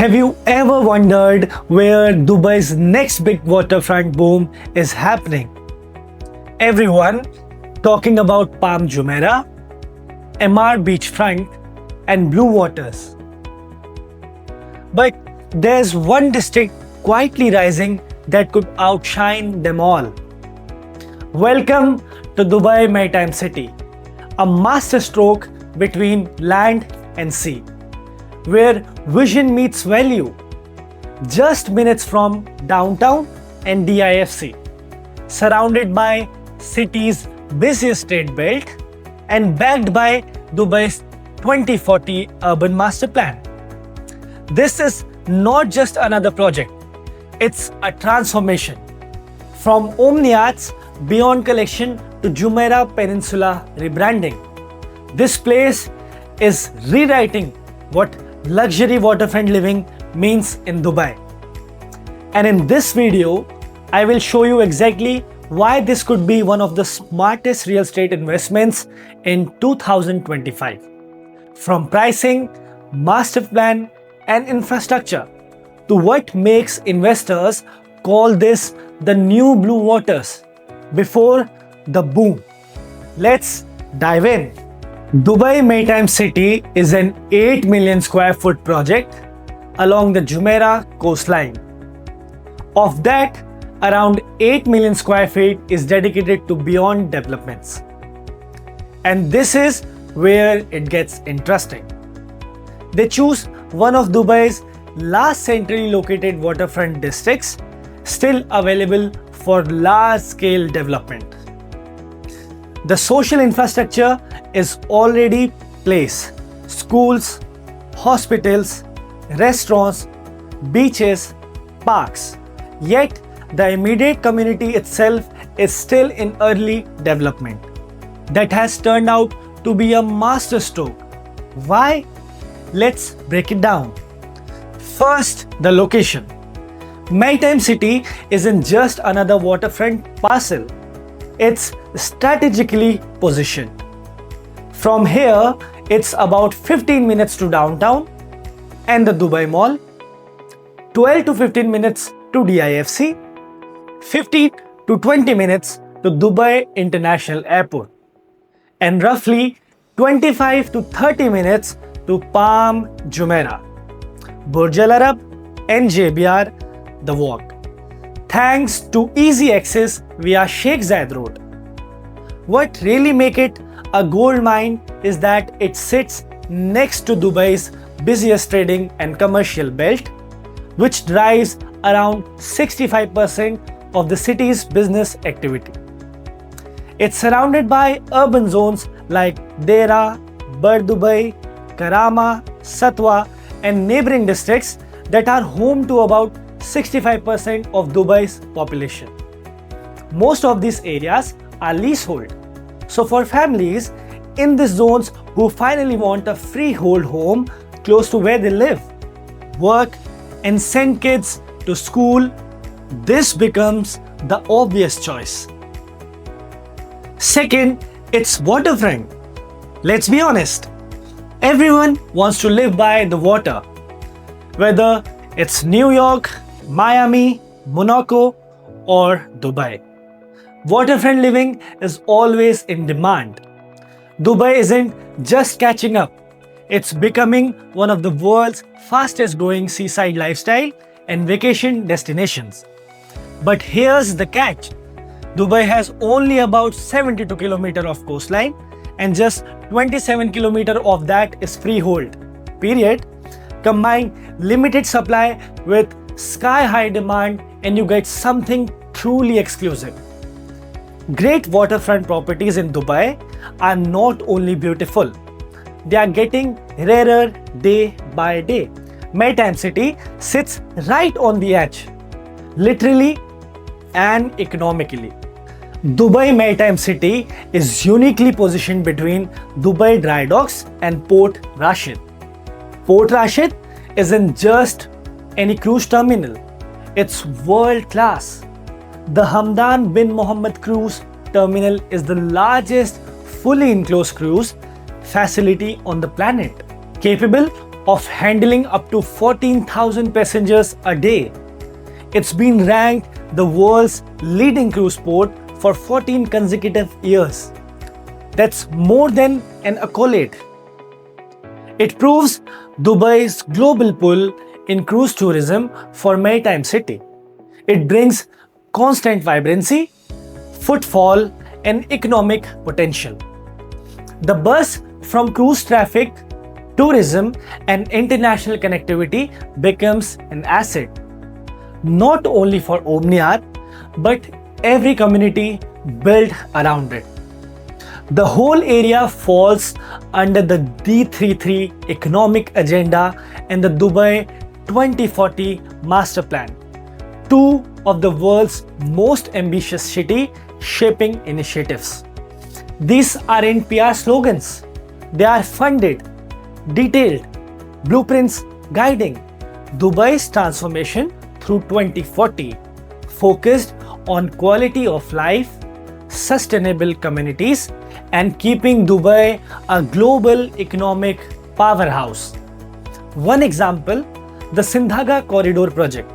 Have you ever wondered where Dubai's next big waterfront boom is happening? Everyone talking about Palm Jumeirah, Emaar beachfront and Bluewaters. But there's one district quietly rising that could outshine them all. Welcome to Dubai Maritime City, a masterstroke between land and sea, where vision meets value. Just minutes from downtown and DIFC, surrounded by city's busiest trade belt and backed by Dubai's 2040 urban master plan. This is not just another project, it's a transformation. From Omniyat's Beyond collection to Jumeirah Peninsula rebranding. This place is rewriting what luxury waterfront living means in Dubai. And in this video, I will show you exactly why this could be one of the smartest real estate investments in 2025. From pricing, master plan and infrastructure to what makes investors call this the new Bluewaters before the boom. Let's dive in. Dubai Maritime City is an 8 million square foot project along the Jumeirah coastline. Of that, around 8 million square feet is dedicated to beyond developments. And this is where it gets interesting. They choose one of Dubai's last centrally located waterfront districts, still available for large-scale development. The social infrastructure is already placed. Schools, hospitals, restaurants, beaches, parks. Yet, the immediate community itself is still in early development. That has turned out to be a masterstroke. Why? Let's break it down. First, the location. Maritime City isn't just another waterfront parcel. It's strategically positioned. From here, it's about 15 minutes to downtown and the Dubai Mall, 12 to 15 minutes to DIFC, 15 to 20 minutes to Dubai International Airport, and roughly 25 to 30 minutes to Palm Jumeirah, Burj Al Arab and JBR, the walk, thanks to easy access via Sheikh Zayed Road. What really makes it a gold mine is that it sits next to Dubai's busiest trading and commercial belt, which drives around 65% of the city's business activity. It's surrounded by urban zones like Deira, Bur Dubai, Karama, Satwa and neighboring districts that are home to about 65% of Dubai's population. Most of these areas are leasehold. So for families in these zones who finally want a freehold home close to where they live, work and send kids to school, this becomes the obvious choice. Second, it's waterfront. Let's be honest, everyone wants to live by the water. Whether it's New York, Miami, Monaco or Dubai. Waterfront living is always in demand. Dubai isn't just catching up, it's becoming one of the world's fastest growing seaside lifestyle and vacation destinations. But here's the catch. Dubai has only about 72 km of coastline and just 27 km of that is freehold. Period. Combine limited supply with sky-high demand and you get something truly exclusive. Great waterfront properties in Dubai are not only beautiful, they are getting rarer day by day. Maritime City sits right on the edge, literally and economically. Dubai Maritime City is uniquely positioned between Dubai Dry Docks and Port Rashid. Port Rashid isn't just any cruise terminal, it's world class. The Hamdan bin Mohammed Cruise Terminal is the largest fully enclosed cruise facility on the planet, capable of handling up to 14,000 passengers a day. It's been ranked the world's leading cruise port for 14 consecutive years. That's more than an accolade. It proves Dubai's global pull in cruise tourism for Maritime City. It brings constant vibrancy, footfall, and economic potential. The buzz from cruise traffic, tourism, and international connectivity becomes an asset, not only for Omniyat, but every community built around it. The whole area falls under the D33 economic agenda and the Dubai 2040 master plan, two of the world's most ambitious city shaping initiatives. These aren't PR slogans. They are funded, detailed blueprints guiding Dubai's transformation through 2040, focused on quality of life, sustainable communities, and keeping Dubai a global economic powerhouse. One example, the Shindagha corridor project,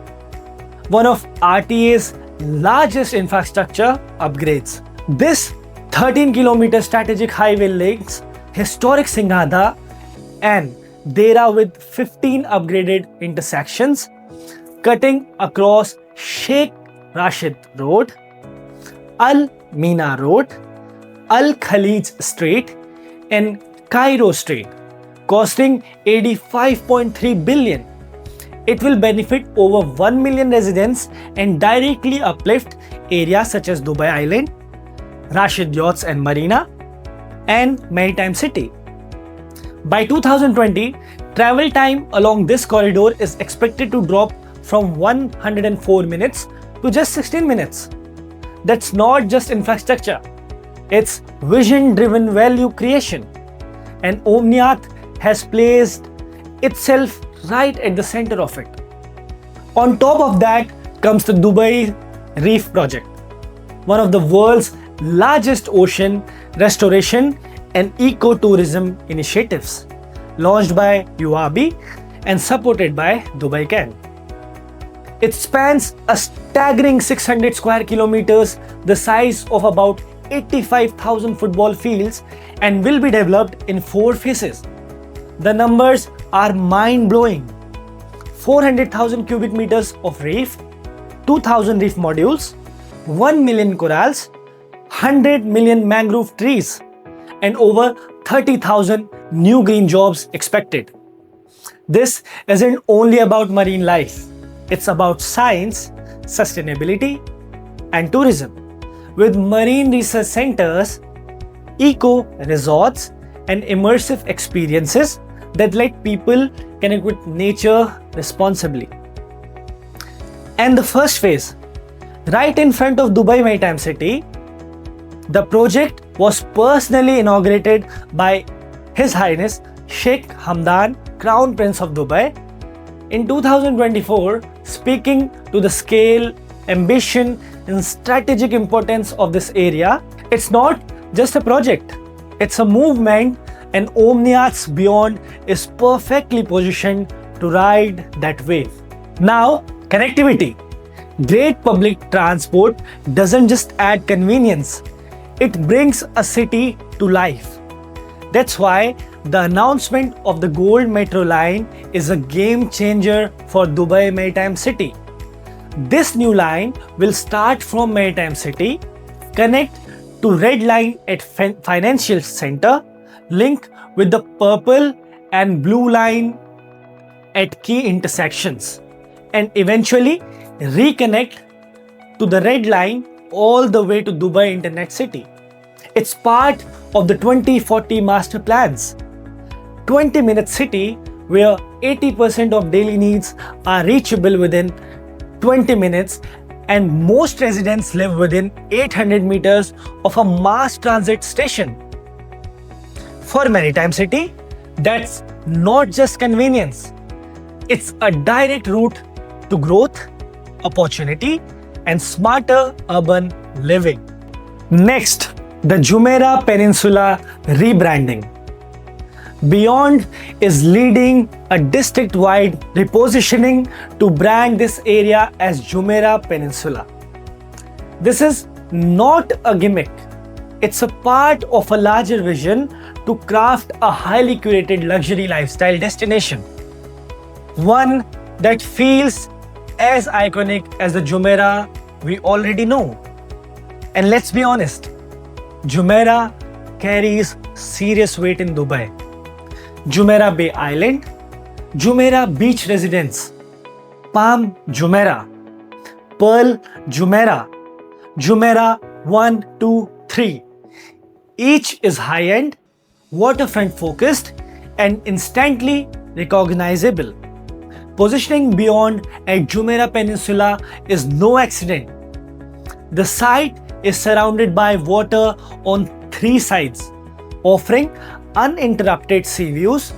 one of RTA's largest infrastructure upgrades. This 13-kilometer strategic highway links historic Shindagha and Dera with 15 upgraded intersections cutting across Sheikh Rashid Road, Al Mina Road, Al Khalij Street, and Cairo Street, costing 85.3 billion. It will benefit over 1 million residents and directly uplift areas such as Dubai Island, Rashid Yachts and Marina, and Maritime City. By 2020, travel time along this corridor is expected to drop from 104 minutes to just 16 minutes. That's not just infrastructure, it's vision-driven value creation. And Omniyat has placed itself right at the center of it. On top of that comes the Dubai Reef project, one of the world's largest ocean restoration and ecotourism initiatives, launched by UAB and supported by Dubai Can. It spans a staggering 600 square kilometers, the size of about 85,000 football fields, and will be developed in 4 phases. The numbers are mind-blowing. 400,000 cubic meters of reef, 2,000 reef modules, 1 million corals, 100 million mangrove trees, and over 30,000 new green jobs expected. This isn't only about marine life. It's about science, sustainability, and tourism. With marine research centers, eco resorts, and immersive experiences that let people connect with nature responsibly. And the first phase, right in front of Dubai Maritime City, the project was personally inaugurated by His Highness Sheikh Hamdan, Crown Prince of Dubai, in 2024, speaking to the scale, ambition, and strategic importance of this area. It's not just a project, it's a movement, and Omniyat's Beyond is perfectly positioned to ride that wave. Now, connectivity. Great public transport doesn't just add convenience, it brings a city to life. That's why the announcement of the Gold Metro line is a game changer for Dubai Maritime City. This new line will start from Maritime City, connect to Red Line at Financial Center, link with the Purple and Blue Line at key intersections, and eventually reconnect to the Red Line all the way to Dubai Internet City. It's part of the 2040 master plans. 20-minute city where 80% of daily needs are reachable within 20 minutes, and most residents live within 800 meters of a mass transit station. For Maritime City, that's not just convenience, it's a direct route to growth, opportunity, and smarter urban living. Next, the Jumeirah Peninsula rebranding. Beyond is leading a district-wide repositioning to brand this area as Jumeirah Peninsula. This is not a gimmick. It's a part of a larger vision to craft a highly curated luxury lifestyle destination. One that feels as iconic as the Jumeirah we already know. And let's be honest, Jumeirah carries serious weight in Dubai. Jumeirah Bay Island, Jumeirah Beach Residence, Palm Jumeirah, Pearl Jumeirah, Jumeirah 1, 2, 3. Each is high-end, waterfront focused and instantly recognizable. Positioning beyond at Jumeirah Peninsula is no accident. The site is surrounded by water on 3 sides, offering uninterrupted sea views,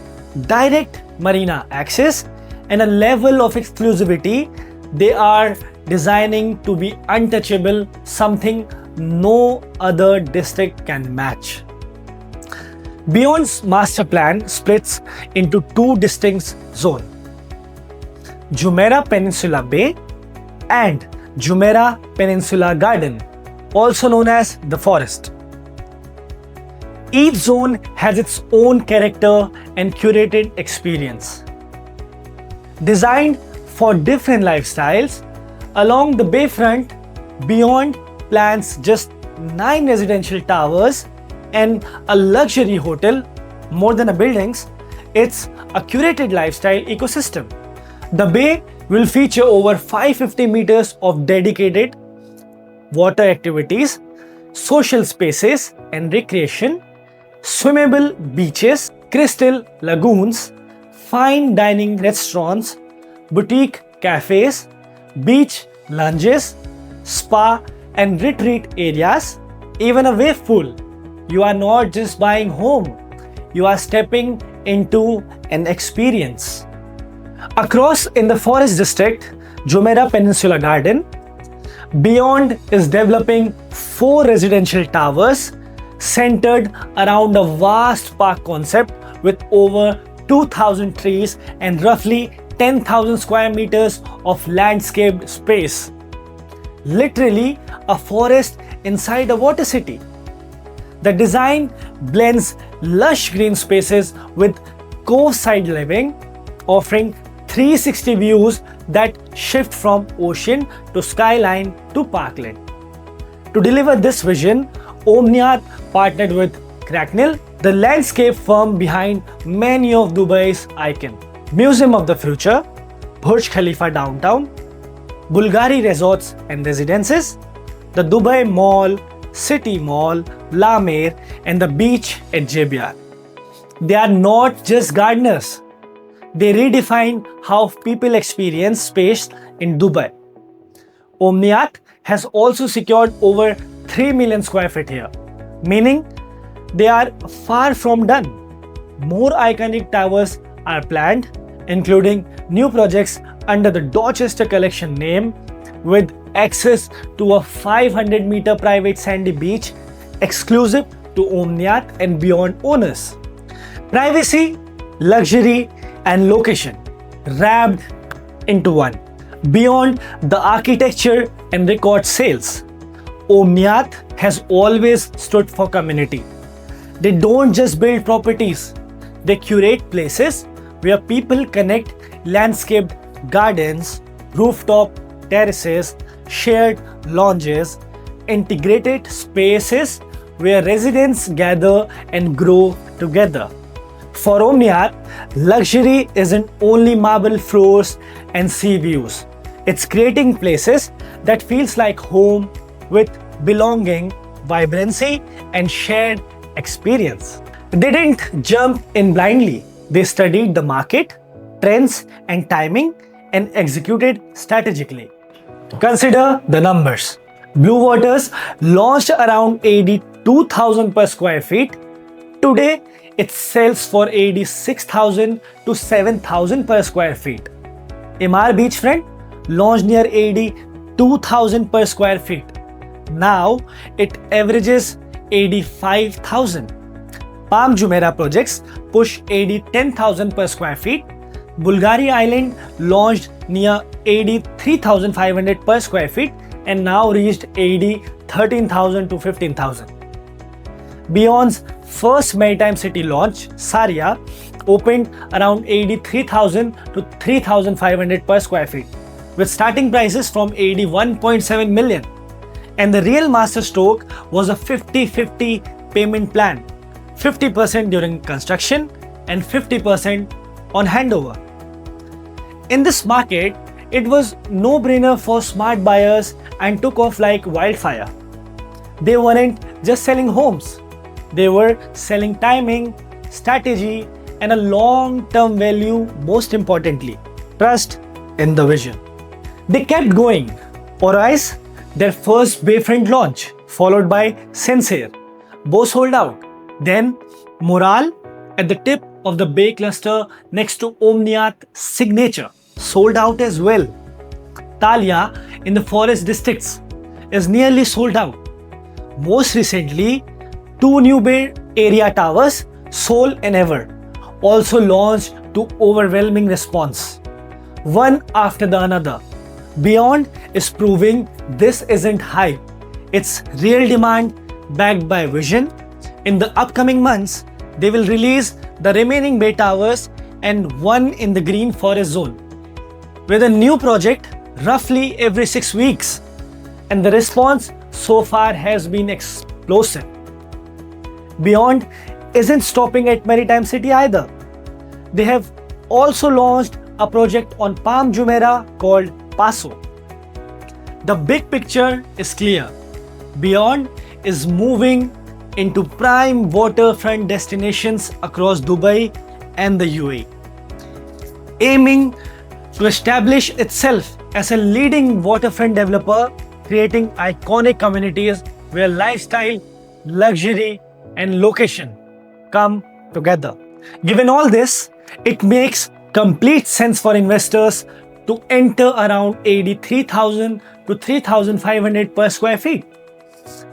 direct marina access, and a level of exclusivity they are designing to be untouchable, something no other district can match. Beyond's master plan splits into 2 distinct zones: Jumeirah Peninsula Bay and Jumeirah Peninsula Garden, also known as the Forest. Each zone has its own character and curated experience. Designed for different lifestyles, along the bayfront, Beyond plans just 9 residential towers and a luxury hotel, more than a buildings. It's a curated lifestyle ecosystem. The bay will feature over 550 meters of dedicated water activities, social spaces and recreation, swimmable beaches, crystal lagoons, fine dining restaurants, boutique cafes, beach lounges, spa and retreat areas, even a wave pool. You are not just buying home, you are stepping into an experience. Across in the Forest District, Jumeirah Peninsula Garden, Beyond is developing 4 residential towers centered around a vast park concept with over 2,000 trees and roughly 10,000 square meters of landscaped space. Literally a forest inside a water city. The design blends lush green spaces with cove-side living, offering 360 views that shift from ocean to skyline to parkland. To deliver this vision, Omniyat partnered with Cracknell, the landscape firm behind many of Dubai's icons: Museum of the Future, Burj Khalifa Downtown, Bvlgari Resorts and Residences, the Dubai Mall, City Mall, Emaar, and the beach at JBR. They are not just gardeners. They redefine how people experience space in Dubai. Omniyat has also secured over 3 million square feet here, meaning they are far from done. More iconic towers are planned, including new projects under the Dorchester collection name, with access to a 500-meter private sandy beach exclusive to Omniyat and Beyond owners. Privacy, luxury, and location wrapped into one. Beyond the architecture and record sales, Omniyat has always stood for community. They don't just build properties, they curate places where people connect: landscaped gardens, rooftop terraces, shared lounges, integrated spaces where residents gather and grow together. For Omniyat, luxury isn't only marble floors and sea views. It's creating places that feels like home with belonging, vibrancy, and shared experience. They didn't jump in blindly. They studied the market, trends, and timing and executed strategically. Consider the numbers. Bluewaters launched around 82,000 per square feet. Today, it sells for 6,000 to 7,000 per square feet. Emaar beachfront launched near 82,000 per square feet. Now, it averages 85,000. Palm Jumeirah projects push AD 10,000 per square feet. Bvlgari Island launched near AD 3,500 per square feet and now reached AD 13,000 to 15,000. Beyond's first maritime city launch, Saria, opened around AD 3,000 to 3,500 per square feet, with starting prices from AD 1.7 million. And the real masterstroke was a 50-50 payment plan, 50% during construction and 50% on handover. In this market, it was no-brainer for smart buyers and took off like wildfire. They weren't just selling homes, they were selling timing, strategy, and a long-term value, most importantly, trust in the vision. They kept going. Oryz, their first bayfront launch, followed by Senseir, both sold out. Then Moral, at the tip of the bay cluster next to Omniyat Signature, sold out as well. Talia in the forest districts is nearly sold out. Most recently, two new bay area towers, Sol and Aver, also launched to overwhelming response, one after the another. Beyond is proving this isn't hype, it's real demand backed by vision. In the upcoming months, they will release the remaining bay towers and one in the green forest zone, with a new project roughly every 6 weeks. And the response so far has been explosive. Beyond isn't stopping at Maritime City either. They have also launched a project on Palm Jumeirah called Paso. The big picture is clear. Beyond is moving into prime waterfront destinations across Dubai and the UAE, aiming to establish itself as a leading waterfront developer, creating iconic communities where lifestyle, luxury, and location come together. Given all this, it makes complete sense for investors to enter around AD 3,000 to 3,500 per square feet.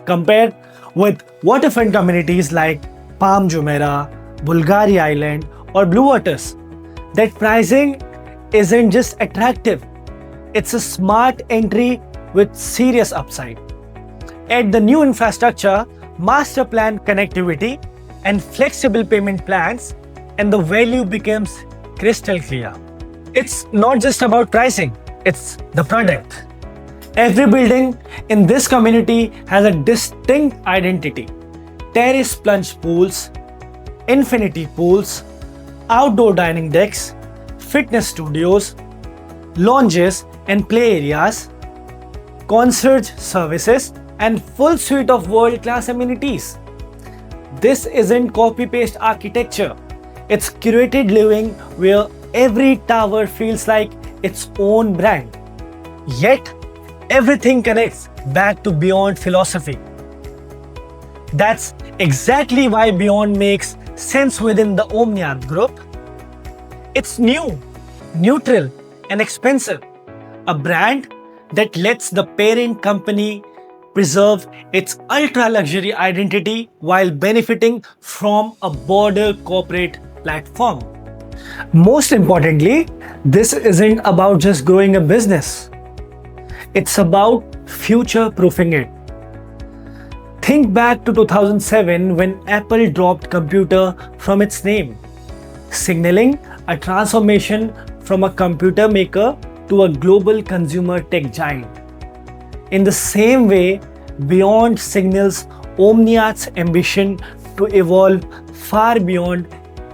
Compared with waterfront communities like Palm Jumeirah, Bvlgari Island, or Bluewaters, that pricing isn't just attractive, it's a smart entry with serious upside. Add the new infrastructure, master plan connectivity, and flexible payment plans, and the value becomes crystal clear. It's not just about pricing, it's the product. Every building in this community has a distinct identity. Terrace plunge pools, infinity pools, outdoor dining decks, fitness studios, lounges and play areas, concierge services, and full suite of world-class amenities. This isn't copy-paste architecture. It's curated living where every tower feels like its own brand. Yet, everything connects back to Beyond philosophy. That's exactly why Beyond makes sense within the Omniyat group. It's new, neutral, and expensive. A brand that lets the parent company preserve its ultra-luxury identity while benefiting from a broader corporate platform. Most importantly, this isn't about just growing a business. It's about future-proofing it. Think back to 2007 when Apple dropped computer from its name, signaling a transformation from a computer maker to a global consumer tech giant. In the same way, Beyond signals Omniyat's ambition to evolve far beyond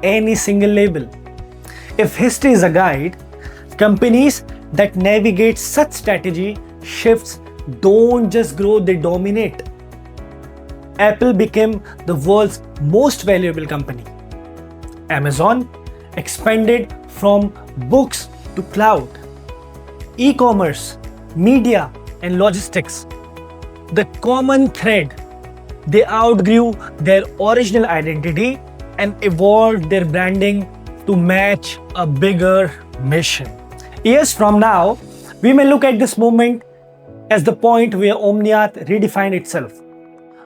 any single label. If history is a guide, companies that navigate such strategy shifts don't just grow, they dominate. Apple became the world's most valuable company. Amazon expanded from books to cloud. E-commerce, media, and logistics. The common thread, they outgrew their original identity and evolved their branding to match a bigger mission. Years from now, we may look at this moment as the point where Omniyat redefined itself.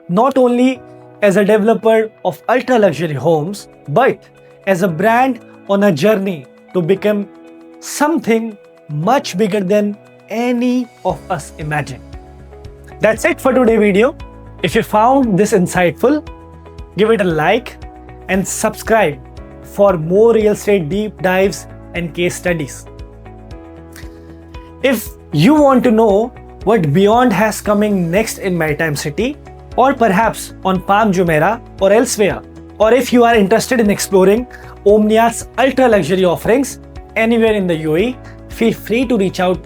Not only as a developer of ultra luxury homes, but as a brand on a journey to become something much bigger than any of us imagined. That's it for today's video. If you found this insightful, give it a like and subscribe for more real estate deep dives and case studies. If you want to know what Beyond has coming next in Maritime City, or perhaps on Palm Jumeirah or elsewhere, or if you are interested in exploring Omniyat's ultra luxury offerings anywhere in the UAE, feel free to reach out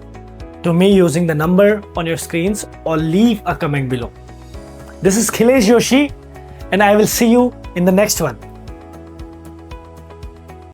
to me using the number on your screens or leave a comment below. This is Khilesh Joshi, and I will see you in the next one.